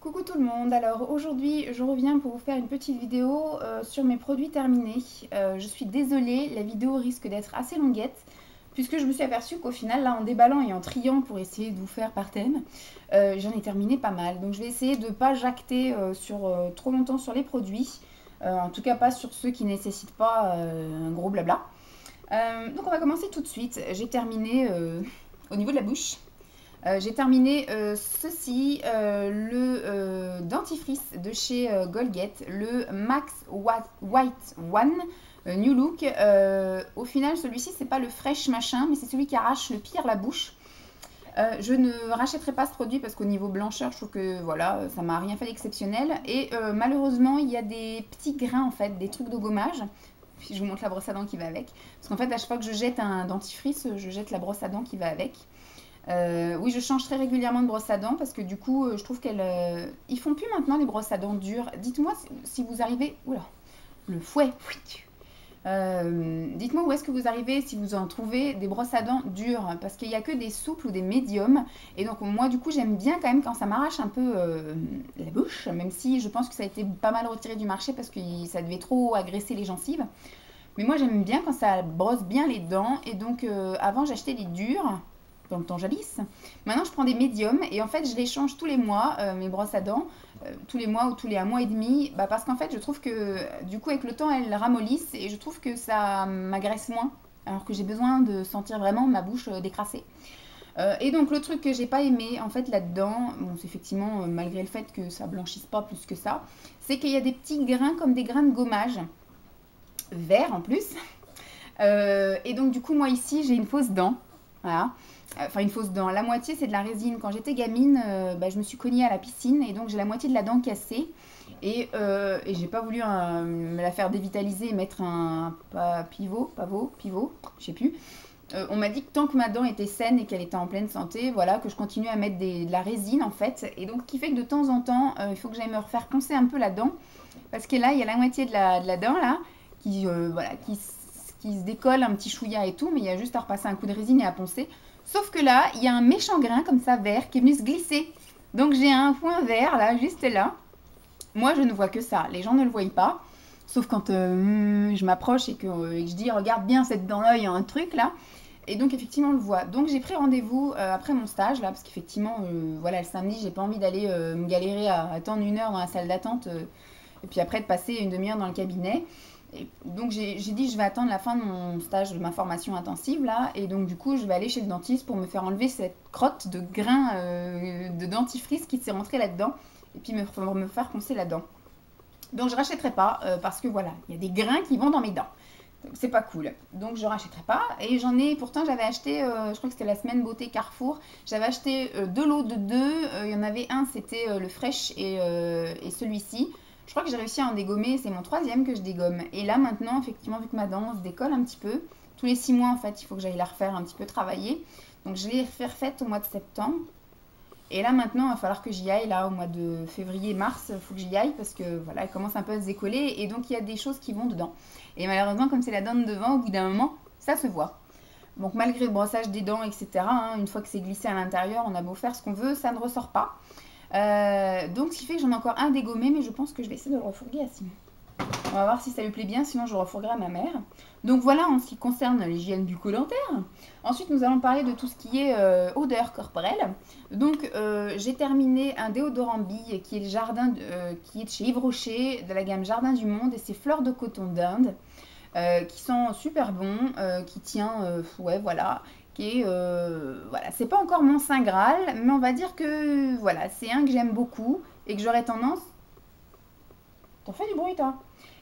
Coucou tout le monde, alors aujourd'hui je reviens pour vous faire une petite vidéo sur mes produits terminés. Je suis désolée, la vidéo risque d'être assez longuette puisque je me suis aperçue qu'au final là en déballant et en triant pour essayer de vous faire par thème, j'en ai terminé pas mal. Donc je vais essayer de ne pas jacter trop longtemps sur les produits, en tout cas pas sur ceux qui ne nécessitent pas un gros blabla. Donc on va commencer tout de suite, j'ai terminé au niveau de la bouche. J'ai terminé ceci, le dentifrice de chez Colgate, le Max White One New Look. Au final, celui-ci, c'est pas le fresh machin, mais c'est celui qui arrache le pire la bouche. Je ne rachèterai pas ce produit parce qu'au niveau blancheur, je trouve que voilà, ça m'a rien fait d'exceptionnel. Et malheureusement, il y a des petits grains en fait, des trucs de gommage. Puis je vous montre la brosse à dents qui va avec. Parce qu'en fait, à chaque fois que je jette un dentifrice, je jette la brosse à dents qui va avec. Oui, je change très régulièrement de brosse à dents parce que du coup, je trouve qu'elles... ils font plus maintenant les brosses à dents dures. Dites-moi si vous arrivez... Oula, le fouet. Dites-moi où est-ce que vous arrivez si vous en trouvez des brosses à dents dures parce qu'il n'y a que des souples ou des médiums. Et donc moi, du coup, j'aime bien quand même quand ça m'arrache un peu la bouche, même si je pense que ça a été pas mal retiré du marché parce que ça devait trop agresser les gencives. Mais moi, j'aime bien quand ça brosse bien les dents. Et donc, avant, j'achetais des durs dans le temps jadis. Maintenant, je prends des médiums et en fait, je les change tous les mois, mes brosses à dents, tous les mois ou tous les un mois et demi, parce qu'en fait, je trouve que du coup, avec le temps, elles ramollissent et je trouve que ça m'agresse moins, alors que j'ai besoin de sentir vraiment ma bouche décrassée. Et donc, le truc que j'ai pas aimé, en fait, là-dedans, bon, c'est effectivement, malgré le fait que ça blanchisse pas plus que ça, c'est qu'il y a des petits grains comme des grains de gommage, verts en plus. Et donc, du coup, moi ici, j'ai une fausse dent. Voilà. Enfin, une fausse dent. La moitié, c'est de la résine. Quand j'étais gamine, je me suis cognée à la piscine et donc j'ai la moitié de la dent cassée. Et j'ai pas voulu me la faire dévitaliser et mettre un pivot, je sais plus. On m'a dit que tant que ma dent était saine et qu'elle était en pleine santé, voilà, que je continuais à mettre de la résine en fait. Et donc, ce qui fait que de temps en temps, il faut que j'aille me refaire poncer un peu la dent. Parce que là, il y a la moitié de la dent là qui se décolle un petit chouïa et tout, mais il y a juste à repasser un coup de résine et à poncer. Sauf que là, il y a un méchant grain comme ça vert qui est venu se glisser. Donc j'ai un point vert là, juste là. Moi, je ne vois que ça. Les gens ne le voient pas. Sauf quand je m'approche et que je dis regarde bien cette dent-là, il y a un truc là. Et donc effectivement on le voit. Donc j'ai pris rendez-vous après mon stage là, parce qu'effectivement, voilà, le samedi, j'ai pas envie d'aller me galérer à attendre une heure dans la salle d'attente et puis après de passer une demi-heure dans le cabinet. Et donc j'ai dit je vais attendre la fin de mon stage de ma formation intensive là et donc du coup je vais aller chez le dentiste pour me faire enlever cette crotte de grains de dentifrice qui s'est rentrée là-dedans et puis me faire poncer la dent. Donc je rachèterai pas parce que voilà, il y a des grains qui vont dans mes dents. Donc c'est pas cool. Donc je rachèterai pas et j'en ai pourtant j'avais acheté je crois que c'était la semaine beauté Carrefour, j'avais acheté deux lots de deux, il y en avait un c'était le fresh et celui-ci. Je crois que j'ai réussi à en dégommer, c'est mon troisième que je dégomme. Et là maintenant, effectivement, vu que ma dent se décolle un petit peu, tous les 6 mois en fait, il faut que j'aille la refaire un petit peu travailler. Donc je l'ai refaite au mois de septembre. Et là maintenant, il va falloir que j'y aille, là au mois de février-mars, il faut que j'y aille parce que voilà, elle commence un peu à se décoller et donc il y a des choses qui vont dedans. Et malheureusement, comme c'est la dent de devant, au bout d'un moment, ça se voit. Donc malgré le brossage des dents, etc., hein, une fois que c'est glissé à l'intérieur, on a beau faire ce qu'on veut, ça ne ressort pas. Donc ce qui fait que j'en ai encore un dégommé, mais je pense que je vais essayer de le refourguer à Simon. On va voir si ça lui plaît bien, sinon je le refourguerai à ma mère. Donc voilà en ce qui concerne l'hygiène bucco-dentaire. Ensuite nous allons parler de tout ce qui est odeur corporelle. Donc j'ai terminé un déodorant bille qui est, qui est de chez Yves Rocher, de la gamme Jardin du Monde, et c'est Fleur de coton d'Inde. Qui sent super bon, qui tient, ouais voilà, qui est, voilà, c'est pas encore mon saint graal, mais on va dire que, voilà, c'est un que j'aime beaucoup, et que j'aurais tendance, t'en fais du bruit toi,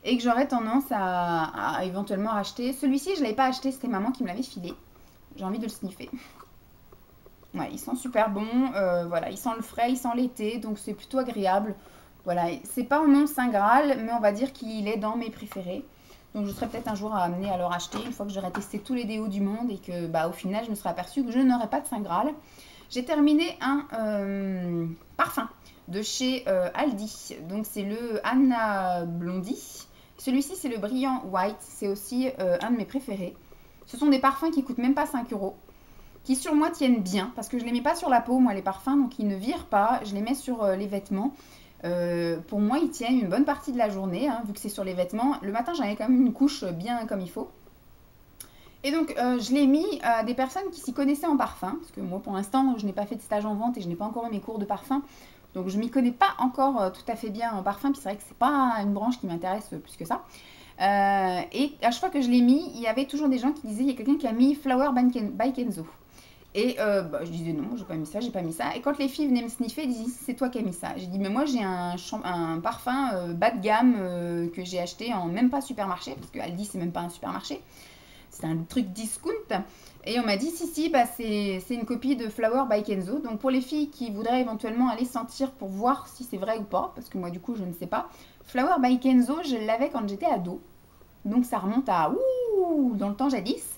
et que j'aurais tendance à éventuellement racheter. Celui-ci, je l'avais pas acheté, c'était maman qui me l'avait filé, j'ai envie de le sniffer. Ouais, il sent super bon, voilà, il sent le frais, il sent l'été, donc c'est plutôt agréable. Voilà, c'est pas mon saint graal, mais on va dire qu'il est dans mes préférés. Donc je serai peut-être un jour amenée à le racheter une fois que j'aurai testé tous les déos du monde et que au final je me serai aperçue que je n'aurai pas de saint graal. J'ai terminé un parfum de chez Aldi. Donc c'est le Anna Blondie. Celui-ci c'est le Brillant White. C'est aussi un de mes préférés. Ce sont des parfums qui coûtent même pas 5 euros. qui sur moi tiennent bien, parce que je les mets pas sur la peau, moi, les parfums, donc ils ne virent pas. Je les mets sur les vêtements. Pour moi, ils tiennent une bonne partie de la journée, hein, vu que c'est sur les vêtements. Le matin, j'en ai quand même une couche bien comme il faut. Et donc, je l'ai mis à des personnes qui s'y connaissaient en parfum, parce que moi, pour l'instant, je n'ai pas fait de stage en vente et je n'ai pas encore eu mes cours de parfum. Donc, je m'y connais pas encore tout à fait bien en parfum, puis c'est vrai que c'est pas une branche qui m'intéresse plus que ça. Et à chaque fois que je l'ai mis, il y avait toujours des gens qui disaient, il y a quelqu'un qui a mis Flower by Kenzo. Et je disais non, j'ai pas mis ça, j'ai pas mis ça. Et quand les filles venaient me sniffer, elles disaient c'est toi qui as mis ça. J'ai dit mais moi j'ai un parfum bas de gamme que j'ai acheté en même pas supermarché, parce que Aldi c'est même pas un supermarché, c'est un truc discount. Et on m'a dit si, bah, c'est une copie de Flower by Kenzo. Donc pour les filles qui voudraient éventuellement aller sentir pour voir si c'est vrai ou pas, parce que moi du coup je ne sais pas, Flower by Kenzo je l'avais quand j'étais ado. Donc ça remonte à dans le temps jadis.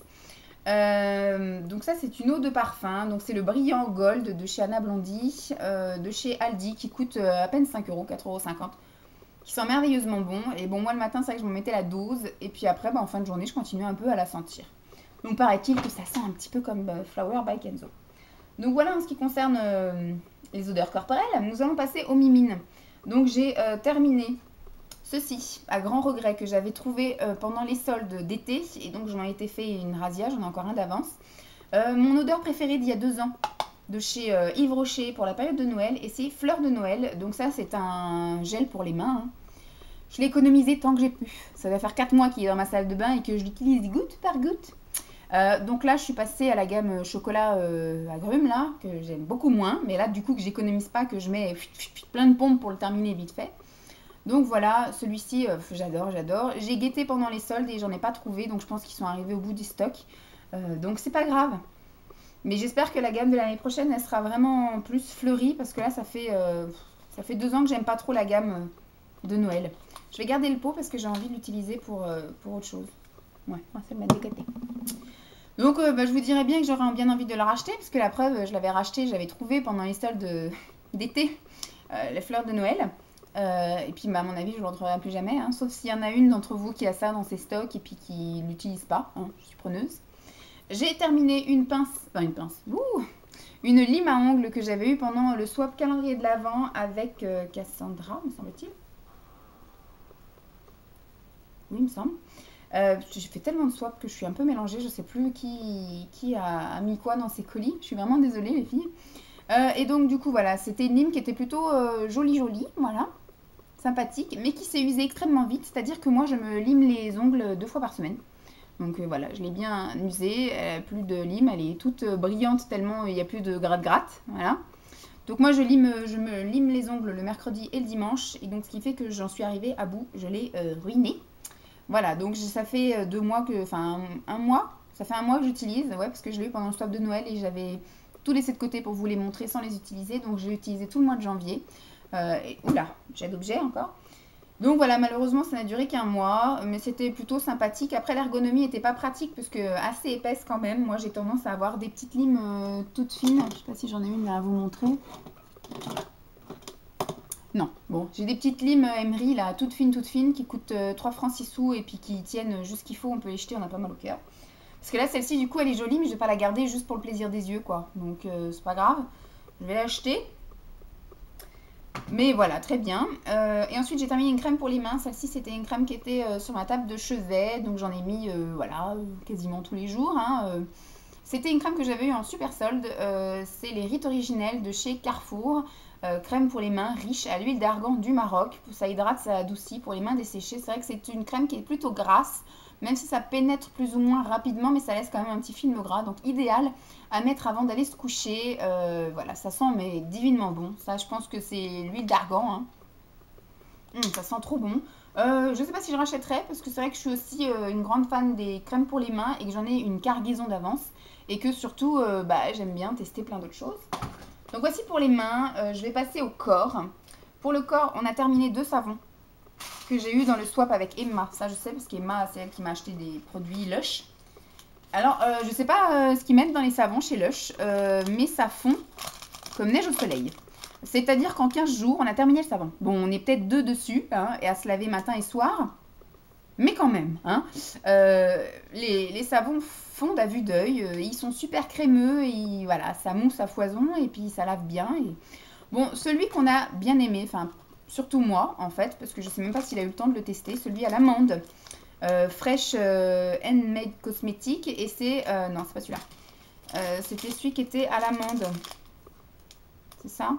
Donc ça c'est une eau de parfum, donc c'est le brillant gold de chez Anna Blondie, de chez Aldi, qui coûte à peine 5 €, 4,50 €, qui sent merveilleusement bon. Et bon, moi le matin c'est vrai que je me mettais la dose, et puis après bah, en fin de journée je continue un peu à la sentir. Donc paraît-il que ça sent un petit peu comme Flower by Kenzo. Donc voilà en ce qui concerne les odeurs corporelles. Nous allons passer aux mimines. Donc j'ai terminé ceci, à grand regret, que j'avais trouvé pendant les soldes d'été, et donc j'en ai été fait une razzia, j'en ai encore un d'avance. Mon odeur préférée d'il y a 2 ans, de chez Yves Rocher pour la période de Noël, et c'est Fleur de Noël. Donc ça c'est un gel pour les mains, hein. Je l'ai économisé tant que j'ai pu. Ça va faire 4 mois qu'il est dans ma salle de bain et que je l'utilise goutte par goutte. Donc là je suis passée à la gamme chocolat agrumes là, que j'aime beaucoup moins, mais là du coup que j'économise pas, que je mets plein de pompes pour le terminer vite fait. Donc voilà, celui-ci, j'adore. J'ai guetté pendant les soldes et j'en ai pas trouvé, donc je pense qu'ils sont arrivés au bout du stock. Donc c'est pas grave. Mais j'espère que la gamme de l'année prochaine, elle sera vraiment plus fleurie, parce que là, ça fait 2 ans que j'aime pas trop la gamme de Noël. Je vais garder le pot parce que j'ai envie de l'utiliser pour autre chose. Ouais, on va se le mettre de côté. Donc je vous dirais bien que j'aurais bien envie de la racheter, parce que la preuve, je l'avais racheté, j'avais trouvé pendant les soldes d'été les fleurs de Noël. Et puis bah, à mon avis je ne le retrouverai plus jamais, hein, sauf s'il y en a une d'entre vous qui a ça dans ses stocks et puis qui l'utilise pas, hein, je suis preneuse. J'ai terminé une lime à ongles que j'avais eu pendant le swap calendrier de l'Avent avec Cassandra, me semble-t-il. Oui, il me semble. J'ai fait tellement de swaps que je suis un peu mélangée, je sais plus qui a mis quoi dans ses colis, je suis vraiment désolée les filles. Et donc du coup voilà, c'était une lime qui était plutôt jolie, voilà, sympathique, mais qui s'est usée extrêmement vite, c'est-à-dire que moi je me lime les ongles 2 fois par semaine. Donc voilà, je l'ai bien usée, plus de lime, elle est toute brillante tellement il n'y a plus de gratte-gratte, voilà. Donc moi je me lime les ongles le mercredi et le dimanche, et donc ce qui fait que j'en suis arrivée à bout, je l'ai ruinée. Voilà, donc ça fait 2 mois que, enfin un mois, ça fait 1 mois que j'utilise, ouais, parce que je l'ai eu pendant le swap de Noël et j'avais tout laissé de côté pour vous les montrer sans les utiliser, donc j'ai utilisé tout le mois de janvier. Oula, j'ai d'objets encore. Donc voilà, malheureusement ça n'a duré qu'1 mois, mais c'était plutôt sympathique. Après l'ergonomie n'était pas pratique parce que assez épaisse quand même. Moi j'ai tendance à avoir des petites limes toutes fines. Je sais pas si j'en ai une à vous montrer. Non, bon, j'ai des petites limes Emery là, toutes fines qui coûtent 3 francs 6 sous et puis qui tiennent juste ce qu'il faut. On peut les jeter, on a pas mal au cœur. Parce que là celle-ci du coup elle est jolie, mais je vais pas la garder juste pour le plaisir des yeux quoi. Donc c'est pas grave, je vais l'acheter. Mais voilà, très bien. Et ensuite, j'ai terminé une crème pour les mains. Celle-ci, c'était une crème qui était sur ma table de chevet. Donc, j'en ai mis, voilà, quasiment tous les jours, hein. C'était une crème que j'avais eue en super solde. C'est les rites originels de chez Carrefour. Crème pour les mains riche à l'huile d'argan du Maroc. Ça hydrate, ça adoucit pour les mains desséchées. C'est vrai que c'est une crème qui est plutôt grasse, même si ça pénètre plus ou moins rapidement, mais ça laisse quand même un petit film gras. Donc, idéal à mettre avant d'aller se coucher. Voilà, ça sent mais divinement bon. Ça, je pense que c'est l'huile d'argan, hein. Ça sent trop bon. Je sais pas si je rachèterai, parce que c'est vrai que je suis aussi une grande fan des crèmes pour les mains et que j'en ai une cargaison d'avance. Et que surtout, j'aime bien tester plein d'autres choses. Donc voici pour les mains. Je vais passer au corps. Pour le corps, on a terminé 2 savons que j'ai eu dans le swap avec Emma. Ça, je sais, parce qu'Emma, c'est elle qui m'a acheté des produits Lush. Alors, je sais pas ce qu'ils mettent dans les savons chez Lush, mais ça fond comme neige au soleil. C'est-à-dire qu'en 15 jours, on a terminé le savon. Bon, on est peut-être 2 dessus, hein, et à se laver matin et soir. Mais quand même, hein. Les savons fondent à vue d'œil, ils sont super crémeux, et voilà, ça mousse à foison et puis ça lave bien. Et... Bon, celui qu'on a bien aimé, enfin surtout moi en fait, parce que je sais même pas s'il a eu le temps de le tester, celui à l'amande, Fresh Handmade Cosmétique, et c'est... non, c'est pas celui-là. C'était celui qui était à l'amande. C'est ça?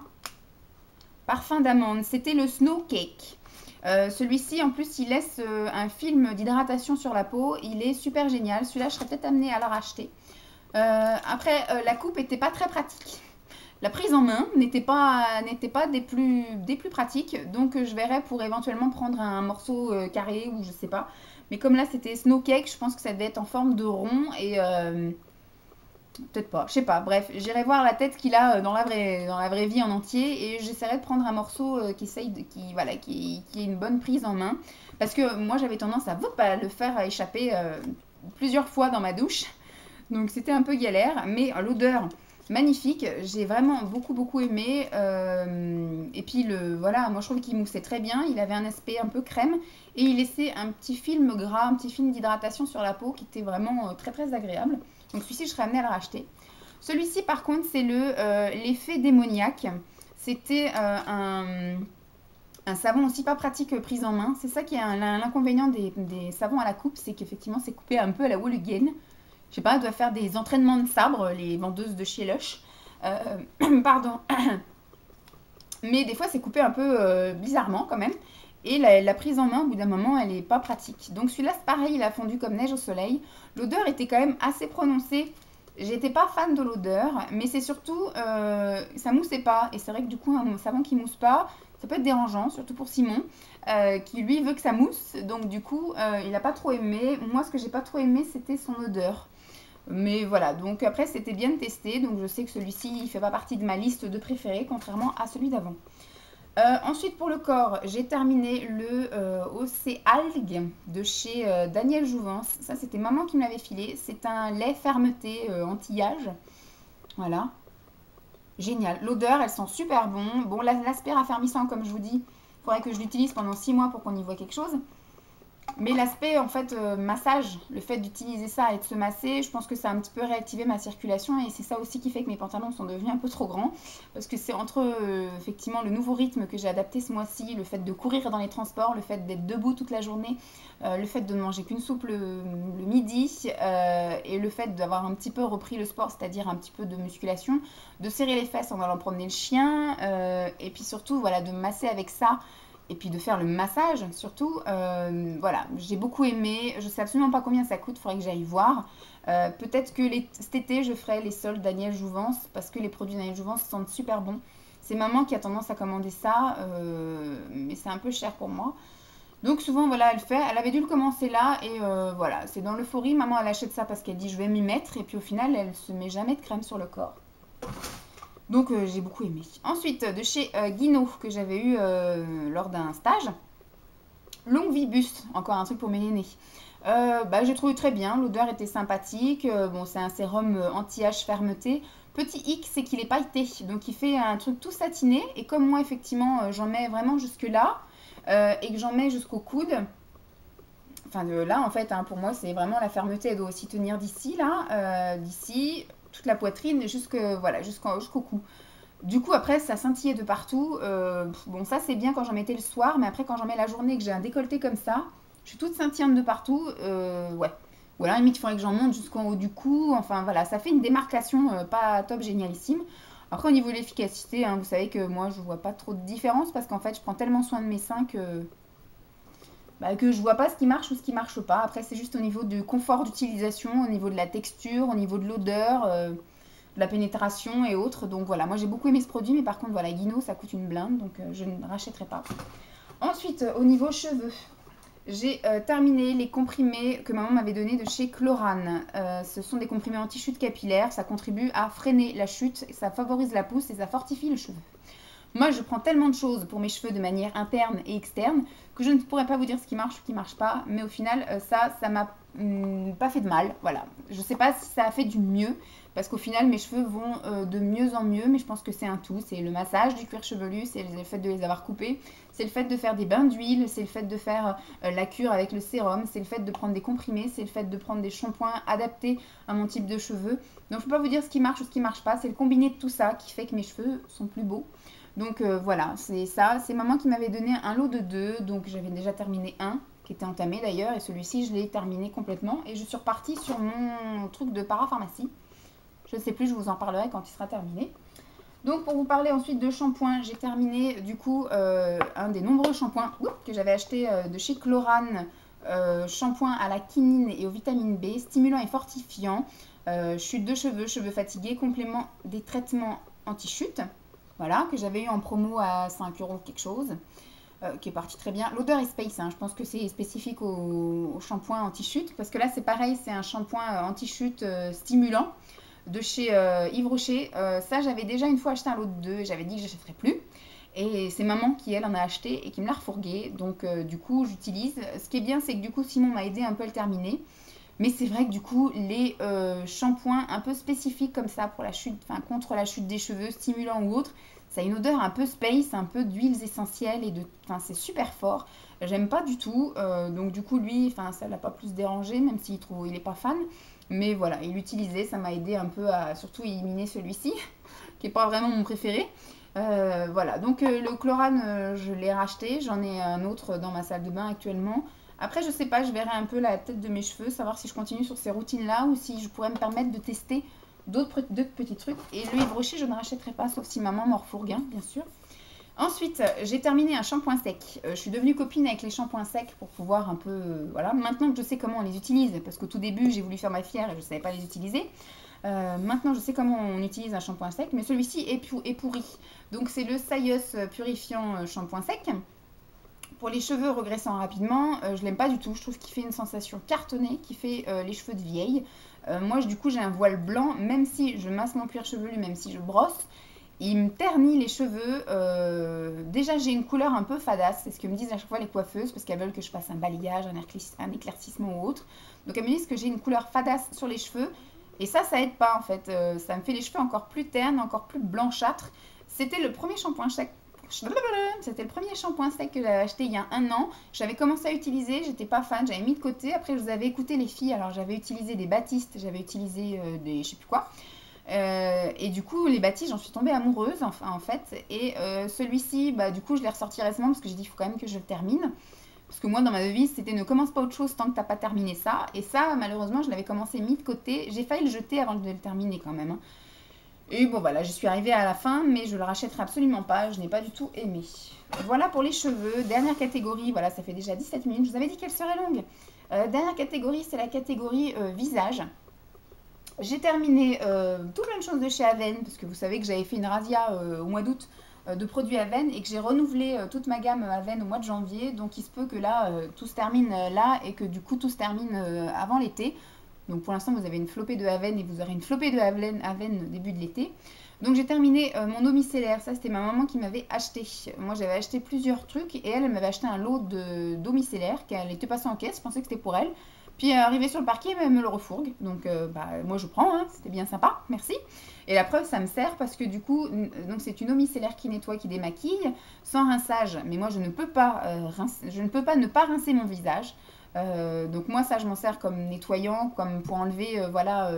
Parfum d'amande, c'était le Snow Cake. Celui-ci, en plus, il laisse un film d'hydratation sur la peau. Il est super génial. Celui-là, je serais peut-être amenée à le racheter. Après, la coupe n'était pas très pratique. La prise en main n'était pas des plus pratiques. Donc, je verrais pour éventuellement prendre un morceau carré ou je sais pas. Mais comme là, c'était Snow Cake, je pense que ça devait être en forme de rond et... peut-être pas, je sais pas. Bref, j'irai voir la tête qu'il a dans la vraie vie en entier et j'essaierai de prendre un morceau qui ait une bonne prise en main. Parce que moi, j'avais tendance à le faire échapper plusieurs fois dans ma douche. Donc, c'était un peu galère. Mais l'odeur, magnifique. J'ai vraiment beaucoup aimé. Et puis, voilà, moi, je trouve qu'il moussait très bien. Il avait un aspect un peu crème. Et il laissait un petit film gras, un petit film d'hydratation sur la peau qui était vraiment très agréable. Donc celui-ci, je serais amenée à le racheter. Celui-ci, par contre, c'est l'effet démoniaque. C'était un savon aussi pas pratique prise en main. C'est ça qui est l'inconvénient des savons à la coupe, c'est qu'effectivement, c'est coupé un peu à la Hooligan. Je sais pas, elles doivent faire des entraînements de sabre, les vendeuses de chez Lush. Pardon. Mais des fois, c'est coupé un peu bizarrement quand même. Et la prise en main, au bout d'un moment, elle n'est pas pratique. Donc celui-là, c'est pareil, il a fondu comme neige au soleil. L'odeur était quand même assez prononcée. J'étais pas fan de l'odeur, mais c'est surtout, ça moussait pas. Et c'est vrai que du coup, un savon qui mousse pas, ça peut être dérangeant, surtout pour Simon, qui lui veut que ça mousse. Donc du coup, il n'a pas trop aimé. Moi, ce que j'ai pas trop aimé, c'était son odeur. Mais voilà, donc après, c'était bien testé. Donc je sais que celui-ci, il fait pas partie de ma liste de préférés, contrairement à celui d'avant. Ensuite, pour le corps, j'ai terminé le OC Algue de chez Daniel Jouvence. Ça, c'était maman qui me l'avait filé. C'est un lait fermeté anti-âge. Voilà. Génial. L'odeur, elle sent super bon. Bon, l'aspect raffermissant, comme je vous dis, il faudrait que je l'utilise pendant 6 mois pour qu'on y voit quelque chose. Mais l'aspect, en fait, massage, le fait d'utiliser ça et de se masser, je pense que ça a un petit peu réactivé ma circulation et c'est ça aussi qui fait que mes pantalons sont devenus un peu trop grands. Parce que c'est entre, effectivement, le nouveau rythme que j'ai adapté ce mois-ci, le fait de courir dans les transports, le fait d'être debout toute la journée, le fait de ne manger qu'une soupe le midi et le fait d'avoir un petit peu repris le sport, c'est-à-dire un petit peu de musculation, de serrer les fesses en allant promener le chien et puis surtout, voilà, de masser avec ça. Et puis de faire le massage, surtout, voilà, j'ai beaucoup aimé. Je sais absolument pas combien ça coûte, il faudrait que j'aille voir. Peut-être que cet été, je ferai les soldes Daniel Jouvence, parce que les produits Daniel Jouvence sentent super bon. C'est maman qui a tendance à commander ça, mais c'est un peu cher pour moi. Donc souvent, voilà, elle fait. Elle avait dû le commencer là, et voilà, c'est dans l'euphorie. Maman, elle achète ça parce qu'elle dit je vais m'y mettre, et puis au final, elle se met jamais de crème sur le corps. Donc j'ai beaucoup aimé. Ensuite, de chez Guino, que j'avais eu lors d'un stage. Longue vie buste, encore un truc pour mes nénés. J'ai trouvé très bien, l'odeur était sympathique. Bon, c'est un sérum anti-âge fermeté. Petit hic, c'est qu'il est pailleté, donc il fait un truc tout satiné. Et comme moi, effectivement, j'en mets vraiment jusque là, et que j'en mets jusqu'au coude. Enfin, là, en fait, hein, pour moi, c'est vraiment la fermeté. Elle doit aussi tenir d'ici, là, d'ici, toute la poitrine, voilà, jusqu'au cou. Du coup, après, ça scintillait de partout. Bon, ça, c'est bien quand j'en mettais le soir, mais après, quand j'en mets la journée et que j'ai un décolleté comme ça, je suis toute scintillante de partout. Ouais. Ou alors, limite, il faudrait que j'en monte jusqu'en haut du cou. Enfin, voilà, ça fait une démarcation pas top génialissime. Après, au niveau de l'efficacité, hein, vous savez que moi, je vois pas trop de différence parce qu'en fait, je prends tellement soin de mes seins que je vois pas ce qui marche ou ce qui marche pas. Après, c'est juste au niveau du confort d'utilisation, au niveau de la texture, au niveau de l'odeur, de la pénétration et autres. Donc voilà, moi j'ai beaucoup aimé ce produit, mais par contre, voilà, Guino, ça coûte une blinde, donc je ne rachèterai pas. Ensuite, au niveau cheveux, j'ai terminé les comprimés que maman m'avait donnés de chez Chlorane. Ce sont des comprimés anti-chute capillaire, ça contribue à freiner la chute, ça favorise la pousse et ça fortifie le cheveu. Moi, je prends tellement de choses pour mes cheveux de manière interne et externe que je ne pourrais pas vous dire ce qui marche ou ce qui marche pas. Mais au final, ça m'a pas fait de mal. Voilà. Je sais pas si ça a fait du mieux parce qu'au final, mes cheveux vont de mieux en mieux. Mais je pense que c'est un tout. C'est le massage du cuir chevelu, c'est le fait de les avoir coupés, c'est le fait de faire des bains d'huile, c'est le fait de faire la cure avec le sérum, c'est le fait de prendre des comprimés, c'est le fait de prendre des shampoings adaptés à mon type de cheveux. Donc, je ne peux pas vous dire ce qui marche ou ce qui marche pas. C'est le combiné de tout ça qui fait que mes cheveux sont plus beaux. Donc voilà, c'est ça. C'est maman qui m'avait donné un lot de 2. Donc j'avais déjà terminé un, qui était entamé d'ailleurs. Et celui-ci, je l'ai terminé complètement. Et je suis repartie sur mon truc de parapharmacie. Je ne sais plus, je vous en parlerai quand il sera terminé. Donc pour vous parler ensuite de shampoing, j'ai terminé du coup un des nombreux shampoings que j'avais acheté de chez Chlorane. Shampoing à la quinine et aux vitamines B, stimulant et fortifiant. Chute de cheveux, cheveux fatigués, complément des traitements anti-chute. Voilà, que j'avais eu en promo à 5 € quelque chose, qui est parti très bien. L'odeur est space, hein, je pense que c'est spécifique au shampoing anti-chute, parce que là c'est pareil, c'est un shampoing anti-chute stimulant de chez Yves Rocher. Ça, j'avais déjà une fois acheté un lot de 2, et j'avais dit que je n'achèterais plus. Et c'est maman qui, elle, en a acheté et qui me l'a refourgué. Donc, du coup, j'utilise. Ce qui est bien, c'est que du coup, Simon m'a aidé un peu à le terminer. Mais c'est vrai que du coup, les shampoings un peu spécifiques comme ça pour la chute, enfin contre la chute des cheveux, stimulants ou autres, ça a une odeur un peu space, un peu d'huiles essentielles et enfin c'est super fort. J'aime pas du tout, donc du coup lui, enfin ça l'a pas plus dérangé, même il est pas fan. Mais voilà, il l'utilisait, ça m'a aidé un peu à surtout éliminer celui-ci, qui est pas vraiment mon préféré. Voilà, donc le Chlorane, je l'ai racheté, j'en ai un autre dans ma salle de bain actuellement. Après, je sais pas, je verrai un peu la tête de mes cheveux, savoir si je continue sur ces routines-là ou si je pourrais me permettre de tester d'autres petits trucs. Et le Yves Rocher, je ne rachèterai pas, sauf si maman m'en refourgue, hein, bien sûr. Ensuite, j'ai terminé un shampoing sec. Je suis devenue copine avec les shampoings secs pour pouvoir un peu... voilà, maintenant que je sais comment on les utilise, parce qu'au tout début, j'ai voulu faire ma fière et je ne savais pas les utiliser. Maintenant, je sais comment on utilise un shampoing sec, mais celui-ci est pourri. Donc, c'est le Sayus Purifiant Shampoing Sec. Pour les cheveux regressant rapidement, je l'aime pas du tout. Je trouve qu'il fait une sensation cartonnée, qui fait les cheveux de vieille. Moi, du coup, j'ai un voile blanc, même si je masse mon cuir chevelu, même si je brosse, il me ternit les cheveux. Déjà, j'ai une couleur un peu fadasse. C'est ce que me disent à chaque fois les coiffeuses, parce qu'elles veulent que je fasse un balayage, un éclaircissement ou autre. Donc, elles me disent que j'ai une couleur fadasse sur les cheveux. Et ça aide pas, en fait. Ça me fait les cheveux encore plus ternes, encore plus blanchâtres. C'était le premier shampoing sec. C'était le premier shampoing sec que j'avais acheté il y a 1 an. J'avais commencé à utiliser, j'étais pas fan, j'avais mis de côté. Après, je vous avais écouté les filles. Alors, j'avais utilisé des Baptiste, j'avais utilisé des je sais plus quoi. Et du coup, les Baptiste, j'en suis tombée amoureuse en fait. Et celui-ci, bah, du coup, je l'ai ressorti récemment parce que j'ai dit il faut quand même que je le termine. Parce que moi, dans ma devise, c'était ne commence pas autre chose tant que t'as pas terminé ça. Et ça, malheureusement, je l'avais commencé mis de côté. J'ai failli le jeter avant de le terminer quand même, hein. Et bon voilà, je suis arrivée à la fin, mais je le rachèterai absolument pas, je n'ai pas du tout aimé. Voilà pour les cheveux. Dernière catégorie, voilà, ça fait déjà 17 minutes, je vous avais dit qu'elle serait longue. Dernière catégorie, c'est la catégorie visage. J'ai terminé tout plein de choses de chez Aven, parce que vous savez que j'avais fait une razzia au mois d'août de produits Aven et que j'ai renouvelé toute ma gamme Aven au mois de janvier. Donc il se peut que là, tout se termine là et que du coup tout se termine avant l'été. Donc pour l'instant, vous avez une flopée de Aven et vous aurez une flopée de Aven début de l'été. Donc j'ai terminé mon eau micellaire. Ça, c'était ma maman qui m'avait acheté. Moi, j'avais acheté plusieurs trucs et elle m'avait acheté un lot d'eau micellaire qu'elle était passée en caisse. Je pensais que c'était pour elle. Puis arrivée sur le parquet, elle me le refourgue. Donc bah, moi, je prends. Hein. C'était bien sympa. Merci. Et la preuve, ça me sert parce que du coup, donc c'est une eau micellaire qui nettoie, qui démaquille, sans rinçage. Mais moi, je ne peux pas ne pas rincer mon visage. Donc moi ça je m'en sers comme nettoyant, comme pour enlever voilà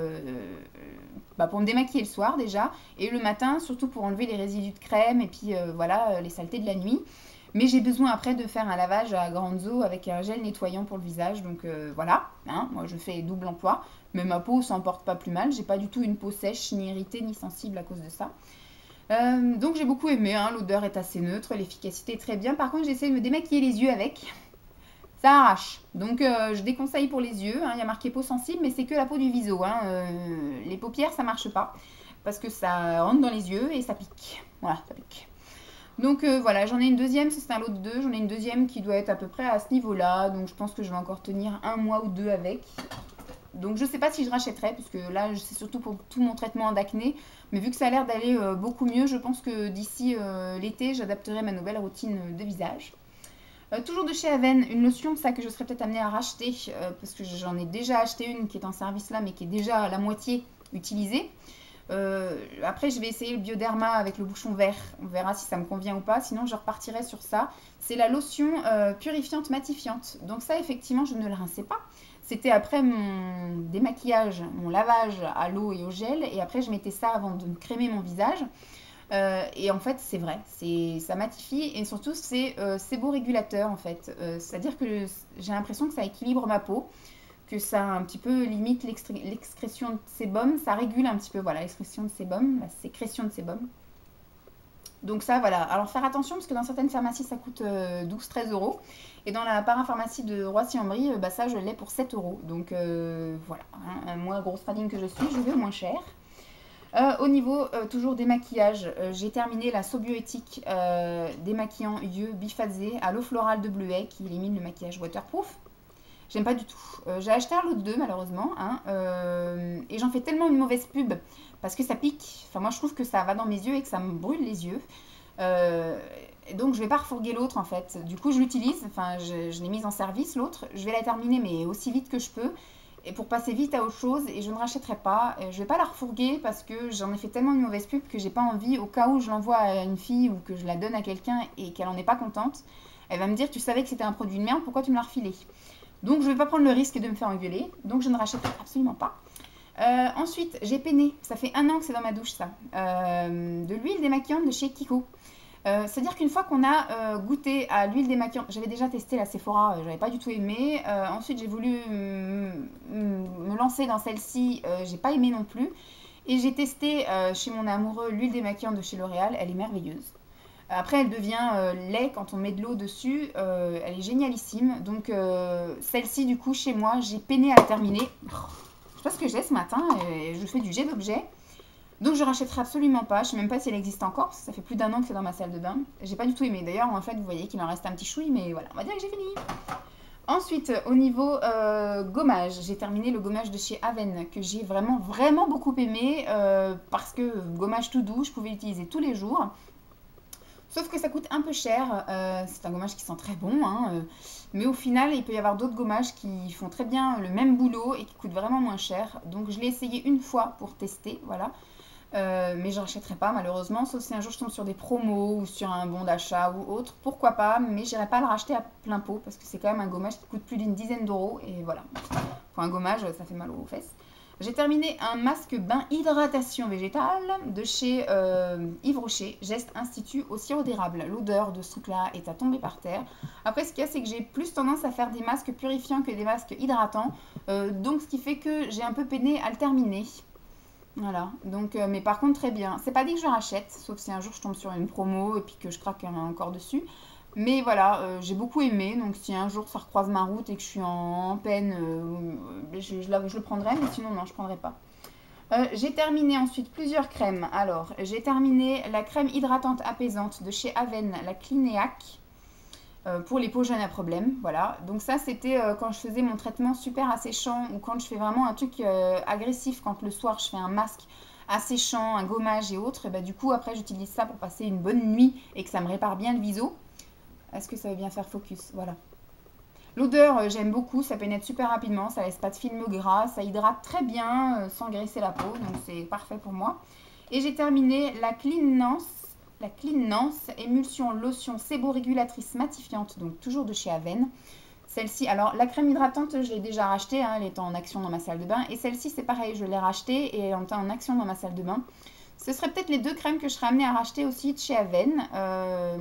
bah, pour me démaquiller le soir déjà et le matin surtout pour enlever les résidus de crème et puis voilà les saletés de la nuit. Mais j'ai besoin après de faire un lavage à grande eau avec un gel nettoyant pour le visage. Donc voilà, hein, moi je fais double emploi. Mais ma peau s'en porte pas plus mal. J'ai pas du tout une peau sèche, ni irritée, ni sensible à cause de ça. Donc j'ai beaucoup aimé, hein, l'odeur est assez neutre, l'efficacité est très bien. Par contre j'ai essayé de me démaquiller les yeux avec. Ça arrache. Donc je déconseille pour les yeux. Hein, il y a marqué peau sensible, mais c'est que la peau du viso. Hein, les paupières, ça marche pas. Parce que ça rentre dans les yeux et ça pique. Voilà, ça pique. Donc voilà, j'en ai une deuxième, c'est un lot de 2. J'en ai une deuxième qui doit être à peu près à ce niveau-là. Donc je pense que je vais encore tenir 1 mois ou 2 avec. Donc je sais pas si je rachèterai, parce que là c'est surtout pour tout mon traitement d'acné. Mais vu que ça a l'air d'aller beaucoup mieux, je pense que d'ici l'été, j'adapterai ma nouvelle routine de visage. Toujours de chez Aven, une lotion, ça que je serais peut-être amenée à racheter, parce que j'en ai déjà acheté une qui est en service là, mais qui est déjà à la moitié utilisée. Après, je vais essayer le Bioderma avec le bouchon vert. On verra si ça me convient ou pas. Sinon, je repartirai sur ça. C'est la lotion purifiante matifiante. Donc ça, effectivement, je ne le rinçais pas. C'était après mon démaquillage, mon lavage à l'eau et au gel. Et après, je mettais ça avant de me crémer mon visage. Et en fait, c'est vrai, ça matifie et surtout c'est séborégulateur en fait. C'est-à-dire que j'ai l'impression que ça équilibre ma peau, que ça un petit peu limite l'excrétion de sébum, ça régule un petit peu voilà l'excrétion de sébum, la sécrétion de sébum. Donc ça voilà, alors faire attention parce que dans certaines pharmacies ça coûte 12-13 euros et dans la parapharmacie de Roissy-en-Brie, bah ça je l'ai pour 7 euros. Donc voilà, hein, moi grosse radine que je suis, je vais au moins cher. Au niveau toujours des maquillages, j'ai terminé la Sobioéthique démaquillant yeux biphasé à l'eau florale de Bleuet qui élimine le maquillage waterproof. J'aime pas du tout. J'ai acheté un lot de 2 malheureusement hein, et j'en fais tellement une mauvaise pub parce que ça pique. Enfin moi je trouve que ça va dans mes yeux et que ça me brûle les yeux. Donc je vais pas refourguer l'autre en fait. Du coup je l'utilise, enfin je l'ai mise en service l'autre. Je vais la terminer mais aussi vite que je peux. Et pour passer vite à autre chose, et je ne rachèterai pas. Je vais pas la refourguer parce que j'en ai fait tellement une mauvaise pub que j'ai pas envie, au cas où je l'envoie à une fille ou que je la donne à quelqu'un et qu'elle en est pas contente, elle va me dire tu savais que c'était un produit de merde, pourquoi tu me l'as refilé? Donc je vais pas prendre le risque de me faire engueuler, donc je ne rachèterai absolument pas. Ensuite, j'ai peiné, ça fait 1 an que c'est dans ma douche ça, de l'huile démaquillante de chez Kiko. C'est-à-dire qu'une fois qu'on a goûté à l'huile démaquillante, j'avais déjà testé la Sephora, j'avais pas du tout aimé. Ensuite, j'ai voulu me lancer dans celle-ci, j'ai pas aimé non plus. Et j'ai testé chez mon amoureux l'huile démaquillante de chez L'Oréal, elle est merveilleuse. Après, elle devient lait quand on met de l'eau dessus, elle est génialissime. Donc, celle-ci, du coup, chez moi, j'ai peiné à la terminer. Je sais pas ce que j'ai ce matin, je fais du jet d'objet. Donc je rachèterai absolument pas, je sais même pas si elle existe encore, parce que ça fait plus d'1 an que c'est dans ma salle de bain. J'ai pas du tout aimé, d'ailleurs en fait vous voyez qu'il en reste un petit chouille, mais voilà, on va dire que j'ai fini. Ensuite au niveau gommage, j'ai terminé le gommage de chez Aven, que j'ai vraiment beaucoup aimé, parce que gommage tout doux, je pouvais l'utiliser tous les jours. Sauf que ça coûte un peu cher, c'est un gommage qui sent très bon, hein, mais au final il peut y avoir d'autres gommages qui font très bien le même boulot et qui coûtent vraiment moins cher. Donc je l'ai essayé une fois pour tester, voilà. Mais je ne rachèterai pas malheureusement, sauf si un jour je tombe sur des promos ou sur un bon d'achat ou autre, pourquoi pas, mais j'irai pas le racheter à plein pot parce que c'est quand même un gommage qui coûte plus d'une dizaine d'euros et voilà, pour un gommage ça fait mal aux fesses. J'ai terminé un masque bain hydratation végétale de chez Yves Rocher, Geste Institut au sirop d'érable. L'odeur de ce truc-là est à tomber par terre. Après, ce qu'il y a, c'est que j'ai plus tendance à faire des masques purifiants que des masques hydratants. Donc, ce qui fait que j'ai un peu peiné à le terminer. Voilà, donc, mais par contre très bien. C'est pas dit que je rachète, sauf si un jour je tombe sur une promo et puis que je craque encore dessus. Mais voilà, j'ai beaucoup aimé, donc si un jour ça recroise ma route et que je suis en peine, je le prendrai, mais sinon non, je prendrai pas. J'ai terminé ensuite plusieurs crèmes. Alors, j'ai terminé la crème hydratante apaisante de chez Aven, la Clinéac. Pour les peaux jeunes à problème, voilà. Donc ça, c'était quand je faisais mon traitement super asséchant ou quand je fais vraiment un truc agressif, quand le soir je fais un masque asséchant, un gommage et autres. Et bah, du coup, après, j'utilise ça pour passer une bonne nuit et que ça me répare bien le viso. Est-ce que ça veut bien faire focus? Voilà. L'odeur, j'aime beaucoup, ça pénètre super rapidement, ça laisse pas de film gras, ça hydrate très bien sans graisser la peau, donc c'est parfait pour moi. Et j'ai terminé la Cleanance émulsion lotion séborégulatrice matifiante, donc toujours de chez Aven. Celle-ci, alors la crème hydratante, je l'ai déjà rachetée, hein, elle est en action dans ma salle de bain. Et celle-ci, c'est pareil, je l'ai rachetée et elle est en action dans ma salle de bain. Ce serait peut-être les 2 crèmes que je serais amenée à racheter aussi de chez Aven.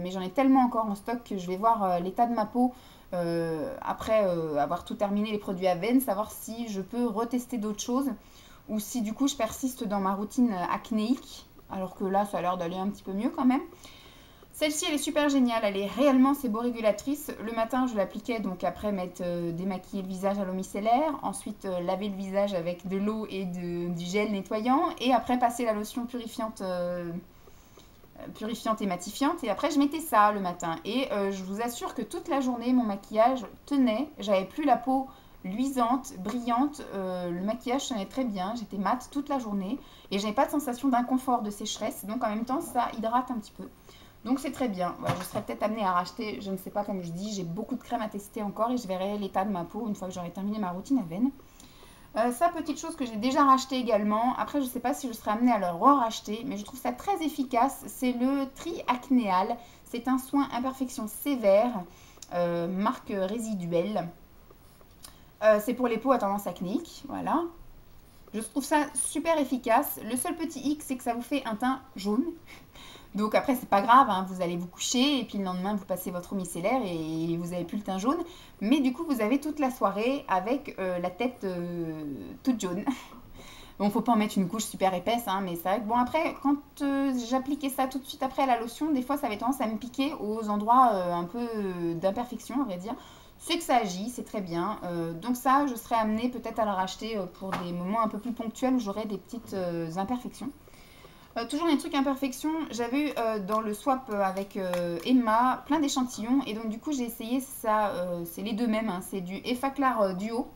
Mais j'en ai tellement encore en stock que je vais voir l'état de ma peau après avoir tout terminé les produits Aven, savoir si je peux retester d'autres choses ou si du coup je persiste dans ma routine acnéique. Alors que là, ça a l'air d'aller un petit peu mieux quand même. Celle-ci, elle est super géniale. Elle est réellement séborégulatrice. Le matin, je l'appliquais donc après m'être démaquillé le visage à l'eau micellaire. Ensuite, laver le visage avec de l'eau et du gel nettoyant. Et après, passer la lotion purifiante et matifiante. Et après, je mettais ça le matin. Et je vous assure que toute la journée, mon maquillage tenait. J'avais plus la peau luisante, brillante. Le maquillage sonnait très bien, j'étais mate toute la journée et j'avais pas de sensation d'inconfort, de sécheresse. Donc en même temps, ça hydrate un petit peu. Donc c'est très bien. Voilà, je serais peut-être amenée à racheter, je ne sais pas, comme je dis, j'ai beaucoup de crème à tester encore et je verrai l'état de ma peau une fois que j'aurai terminé ma routine à veine. Ça, petite chose que j'ai déjà racheté également. Après, je ne sais pas si je serai amenée à le re-racheter, mais je trouve ça très efficace. C'est le Triacnéal. C'est un soin imperfection sévère, marque résiduelle. C'est pour les peaux à tendance acnéique, voilà. Je trouve ça super efficace. Le seul petit hic, c'est que ça vous fait un teint jaune. Donc après, c'est pas grave, hein, vous allez vous coucher et puis le lendemain, vous passez votre eau micellaire et vous n'avez plus le teint jaune. Mais du coup, vous avez toute la soirée avec la tête toute jaune. Bon, faut pas en mettre une couche super épaisse, hein, mais c'est vrai que bon, après, quand j'appliquais ça tout de suite après la lotion, des fois, ça avait tendance à me piquer aux endroits un peu d'imperfection, on va dire. C'est que ça agit, c'est très bien. Donc ça, je serais amenée peut-être à le racheter pour des moments un peu plus ponctuels où j'aurais des petites imperfections. Toujours les trucs imperfections, j'avais eu dans le swap avec Emma plein d'échantillons et donc du coup j'ai essayé ça, c'est les deux mêmes, hein, c'est du Effaclar Duo.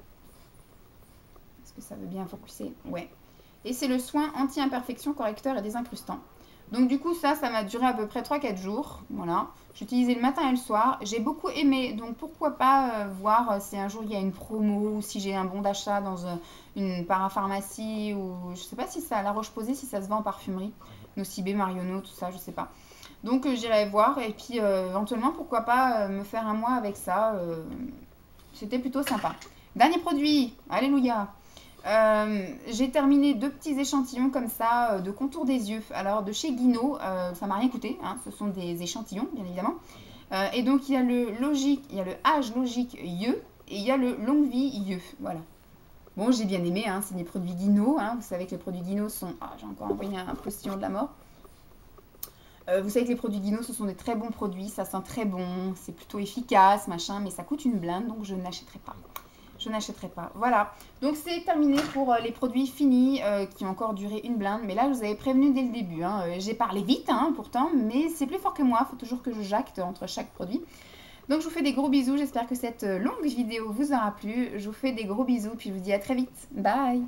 Est-ce que ça veut bien focuser? Ouais. Et c'est le soin anti-imperfection, correcteur et désincrustant. Donc du coup ça m'a duré à peu près 3-4 jours, voilà. J'utilisais le matin et le soir, j'ai beaucoup aimé, donc pourquoi pas voir si un jour il y a une promo ou si j'ai un bon d'achat dans une parapharmacie ou je sais pas si ça à La Roche-Posay, si ça se vend en parfumerie, Nocibé, Marionneau, tout ça, je sais pas. Donc j'irai voir et puis éventuellement pourquoi pas me faire un mois avec ça, c'était plutôt sympa. Dernier produit, alléluia. J'ai terminé 2 petits échantillons comme ça de contour des yeux. Alors de chez Guino, ça m'a rien coûté, hein, ce sont des échantillons bien évidemment. Et donc il y a le logique, il y a le Age Logique Yeux et il y a le Longue Vie Yeux. Voilà. Bon, j'ai bien aimé, hein, c'est des produits Guino. Hein, vous savez que les produits Guino sont. Ah, j'ai encore envoyé un postillon de la mort. Vous savez que les produits Guino, ce sont des très bons produits, ça sent très bon, c'est plutôt efficace, machin, mais ça coûte une blinde, donc je n'achèterai pas. Je n'achèterai pas. Voilà. Donc c'est terminé pour les produits finis qui ont encore duré une blinde. Mais là, je vous avais prévenu dès le début. Hein. J'ai parlé vite hein, pourtant, mais c'est plus fort que moi. Il faut toujours que je jacte entre chaque produit. Donc je vous fais des gros bisous. J'espère que cette longue vidéo vous aura plu. Je vous fais des gros bisous. Puis je vous dis à très vite. Bye.